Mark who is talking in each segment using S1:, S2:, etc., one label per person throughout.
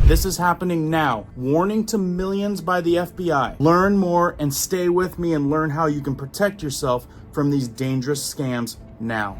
S1: This is happening now. Warning to millions by the FBI. Learn more and stay with me and learn how you can protect yourself from these dangerous scams now.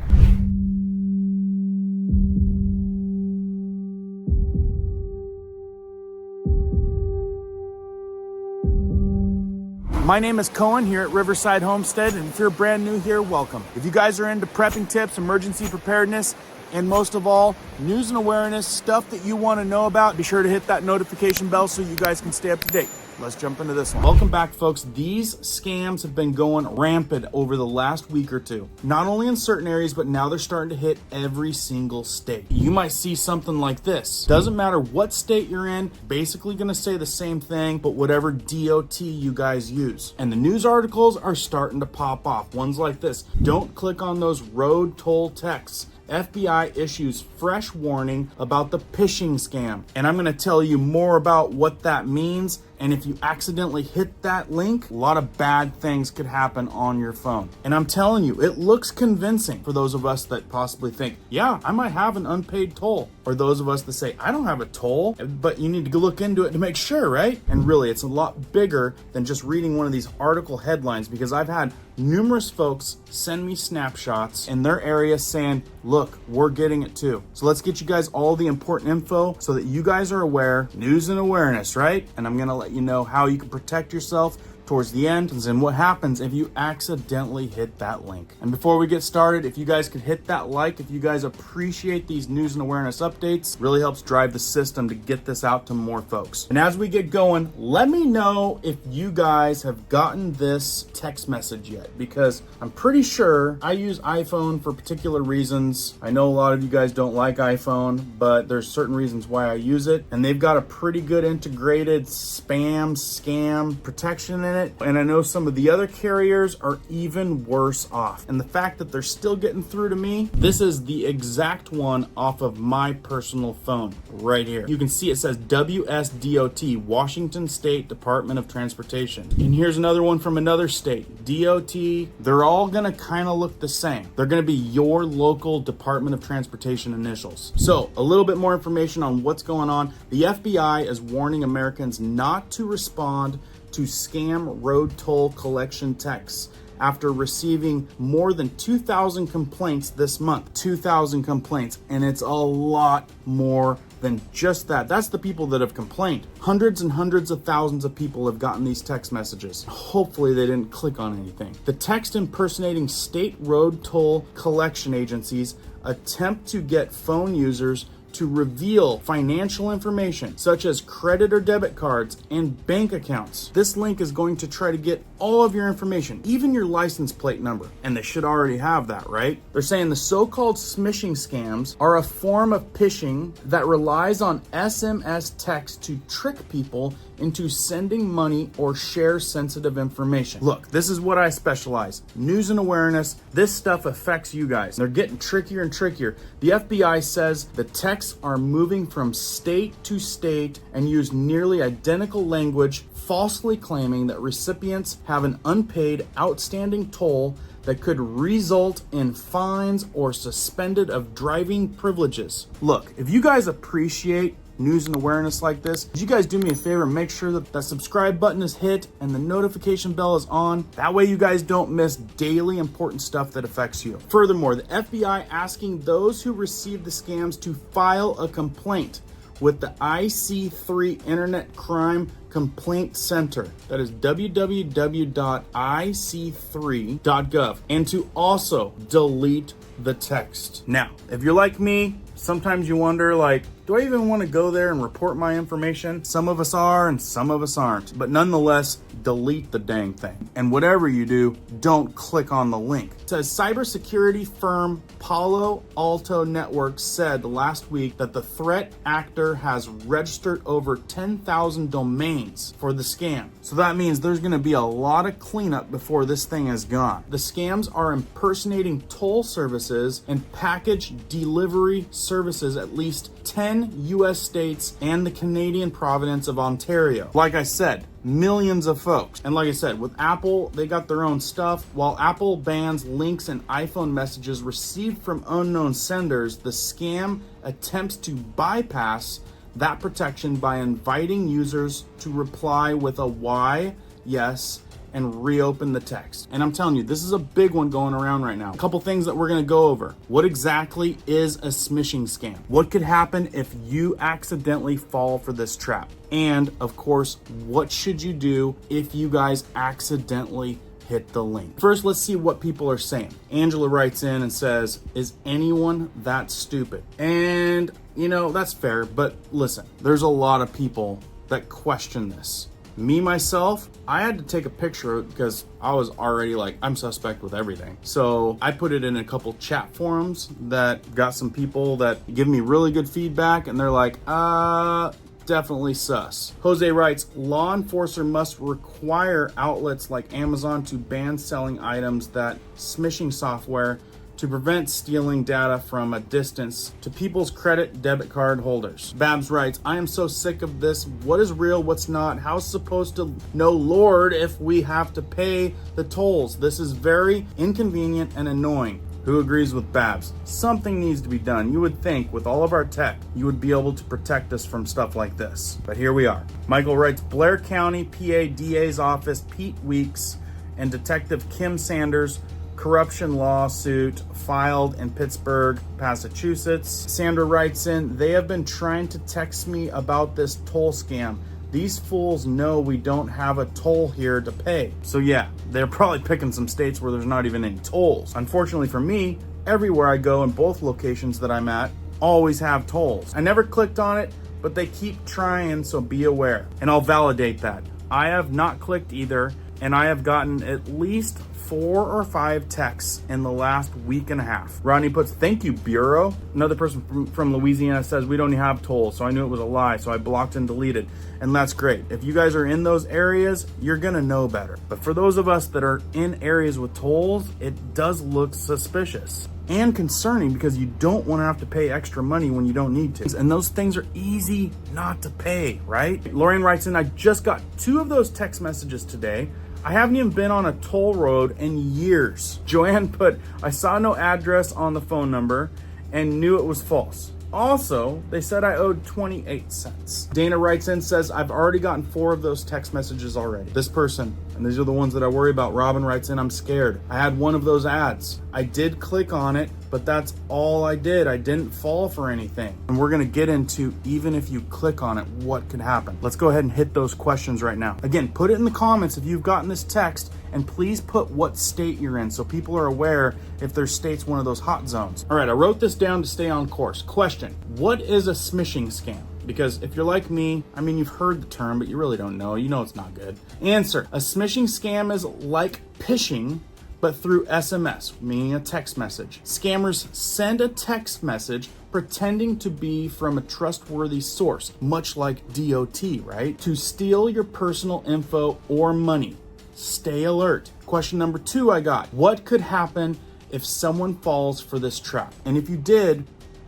S1: My name is Cohen here at Riverside Homestead, and if you're brand new here, welcome. If you guys are into prepping tips, emergency preparedness, and most of all, news and awareness, stuff that you want to know about, be sure to hit that notification bell so you guys can stay up to date. Let's jump into this one. Welcome back, folks. These scams have been going rampant over the last week or two. Not only in certain areas, but now they're starting to hit every single state. You might see something like this. Doesn't matter what state you're in, basically gonna say the same thing, but whatever DOT you guys use. And the news articles are starting to pop off. Ones like this. Don't click on those road toll texts. FBI issues fresh warning about the phishing scam. And I'm gonna tell you more about what that means. And if you accidentally hit that link, a lot of bad things could happen on your phone. And I'm telling you, it looks convincing for those of us that possibly think, yeah, I might have an unpaid toll. Or those of us that say, I don't have a toll, but you need to go look into it to make sure, right? And really, it's a lot bigger than just reading one of these article headlines, because I've had numerous folks send me snapshots in their area saying, look, we're getting it too. So let's get you guys all the important info so that you guys are aware, news and awareness, right? And I'm gonna let you know how you can protect yourself towards the end and what happens if you accidentally hit that link. And before we get started, if you guys could hit that like, if you guys appreciate these news and awareness updates, really helps drive the system to get this out to more folks. And as we get going, let me know if you guys have gotten this text message yet, because I'm pretty sure I use iPhone for particular reasons. I know a lot of you guys don't like iPhone, but there's certain reasons why I use it, and they've got a pretty good integrated spam, scam protection in it. And I know some of the other carriers are even worse off. And the fact that they're still getting through to me, this is the exact one off of my personal phone right here. You can see it says WSDOT, Washington State Department of Transportation. And here's another one from another state, DOT. They're all gonna kind of look the same. They're gonna be your local Department of Transportation initials. So a little bit more information on what's going on. The FBI is warning Americans not to respond to scam road toll collection texts after receiving more than 2,000 complaints this month. 2,000 complaints, and it's a lot more than just that. That's the people that have complained. Hundreds and hundreds of thousands of people have gotten these text messages. Hopefully they didn't click on anything. The text impersonating state road toll collection agencies attempt to get phone users to reveal financial information such as credit or debit cards and bank accounts. This link is going to try to get all of your information, even your license plate number. And they should already have that, right? They're saying the so-called smishing scams are a form of phishing that relies on SMS text to trick people into sending money or share sensitive information. Look, this is what I specialize. News and awareness. This stuff affects you guys. They're getting trickier and trickier. The FBI says the texts are moving from state to state and use nearly identical language, falsely claiming that recipients have an unpaid outstanding toll that could result in fines or suspended of driving privileges. Look, if you guys appreciate news and awareness like this, could you guys do me a favor and make sure that that subscribe button is hit and the notification bell is on? That way you guys don't miss daily important stuff that affects you. Furthermore, the FBI asking those who receive the scams to file a complaint with the IC3 Internet Crime Complaint Center. That is www.ic3.gov, and to also delete the text. Now, if you're like me, sometimes you wonder, like, do I even want to go there and report my information? Some of us are and some of us aren't. But nonetheless, delete the dang thing. And whatever you do, don't click on the link. It says cybersecurity firm Palo Alto Networks said last week that the threat actor has registered over 10,000 domains for the scam. So that means there's going to be a lot of cleanup before this thing is gone. The scams are impersonating toll services and package delivery services at least 10 U.S. states and the Canadian province of Ontario. Like I said, millions of folks. And like I said, with Apple, they got their own stuff. While Apple bans links and iPhone messages received from unknown senders, the scam attempts to bypass that protection by inviting users to reply with a why, yes, and reopen the text. And I'm telling you, this is a big one going around right now. A couple things that we're gonna go over. What exactly is a smishing scam? What could happen if you accidentally fall for this trap? And of course, what should you do if you guys accidentally hit the link? First, let's see what people are saying. Angela writes in and says, is anyone that stupid? And that's fair, but listen, there's a lot of people that question this. Me, myself, I had to take a picture because I was already like, I'm suspect with everything. So I put it in a couple chat forums that got some people that give me really good feedback, and they're like, definitely sus. Jose writes, law enforcement must require outlets like Amazon to ban selling items that smishing software to prevent stealing data from a distance to people's credit debit card holders. Babs writes, I am so sick of this. What is real? What's not? How's supposed to know Lord if we have to pay the tolls? This is very inconvenient and annoying. Who agrees with Babs? Something needs to be done. You would think with all of our tech, you would be able to protect us from stuff like this. But here we are. Michael writes, Blair County, PA DA's office, Pete Weeks, and Detective Kim Sanders corruption lawsuit filed in Pittsburgh, Massachusetts. Sandra writes in, they have been trying to text me about this toll scam. These fools know we don't have a toll here to pay. So yeah, they're probably picking some states where there's not even any tolls. Unfortunately for me, everywhere I go in both locations that I'm at always have tolls. I never clicked on it, but they keep trying, so be aware. And I'll validate that. I have not clicked either, and I have gotten at least 4 or 5 texts in the last week and a half. Rodney puts, thank you, Bureau. Another person from Louisiana says, we don't have tolls, so I knew it was a lie, so I blocked and deleted. And that's great. If you guys are in those areas, you're gonna know better. But for those of us that are in areas with tolls, it does look suspicious and concerning because you don't want to have to pay extra money when you don't need to. And those things are easy not to pay, right? Lorraine writes in, I just got 2 of those text messages today. I haven't even been on a toll road in years. Joanne put, I saw no address on the phone number and knew it was false. Also, they said I owed 28 cents. Dana writes in, says, I've already gotten 4 of those text messages already. This person, and these are the ones that I worry about. Robin writes in, I'm scared. I had one of those ads. I did click on it, but that's all I did. I didn't fall for anything. And we're gonna get into, even if you click on it, what could happen. Let's go ahead and hit those questions right now. Again, put it in the comments if you've gotten this text, and please put what state you're in so people are aware if their state's one of those hot zones. All right, I wrote this down to stay on course. Question, what is a smishing scam? Because if you're like me, I mean, you've heard the term, but you really don't know. You know it's not good. Answer, a smishing scam is like phishing, but through SMS, meaning a text message. Scammers send a text message pretending to be from a trustworthy source, much like DOT, right? To steal your personal info or money. Stay alert. Question number 2 I got. What could happen if someone falls for this trap? And if you did,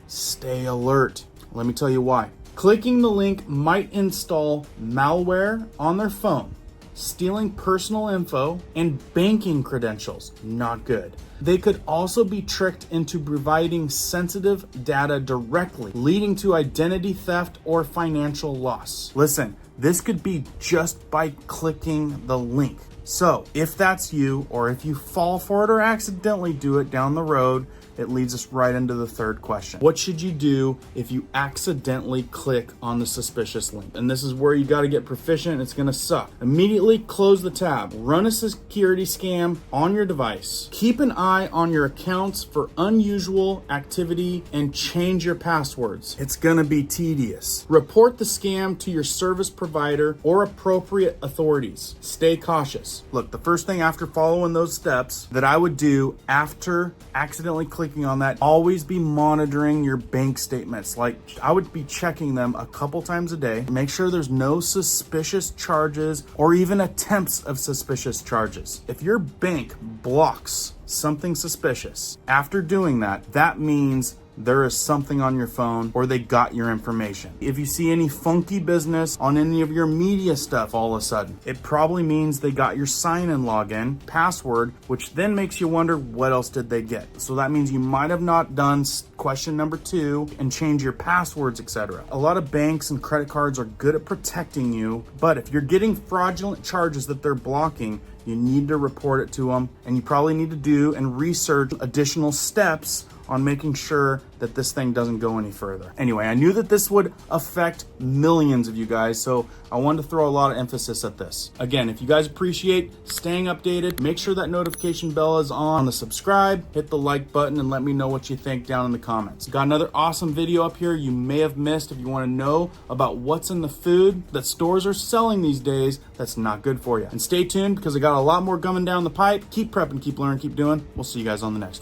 S1: stay alert. Let me tell you why. Clicking the link might install malware on their phone, stealing personal info and banking credentials. Not good. They could also be tricked into providing sensitive data directly, leading to identity theft or financial loss. Listen, this could be just by clicking the link. So if that's you, or if you fall for it or accidentally do it down the road, it leads us right into the 3rd question. What should you do if you accidentally click on the suspicious link? And this is where you got to get proficient. It's going to suck. Immediately close the tab. Run a security scam on your device. Keep an eye on your accounts for unusual activity and change your passwords. It's going to be tedious. Report the scam to your service provider or appropriate authorities. Stay cautious. Look, the first thing after following those steps that I would do after accidentally clicking on that, always be monitoring your bank statements. Like, I would be checking them a couple times a day. Make sure there's no suspicious charges or even attempts of suspicious charges. If your bank blocks something suspicious, after doing that, that means there is something on your phone or they got your information. If you see any funky business on any of your media stuff all of a sudden, it probably means they got your sign-in login password, which then makes you wonder what else did they get. So that means you might have not done question number 2 and change your passwords, etc. A lot of banks and credit cards are good at protecting you, but if you're getting fraudulent charges that they're blocking, you need to report it to them, and you probably need to do and research additional steps on making sure that this thing doesn't go any further. Anyway, I knew that this would affect millions of you guys, so I wanted to throw a lot of emphasis at this. Again, if you guys appreciate staying updated, make sure that notification bell is on the subscribe, hit the like button, and let me know what you think down in the comments. Got another awesome video up here you may have missed if you want to know about what's in the food that stores are selling these days that's not good for you. And stay tuned because I got a lot more coming down the pipe. Keep prepping, keep learning, keep doing. We'll see you guys on the next one.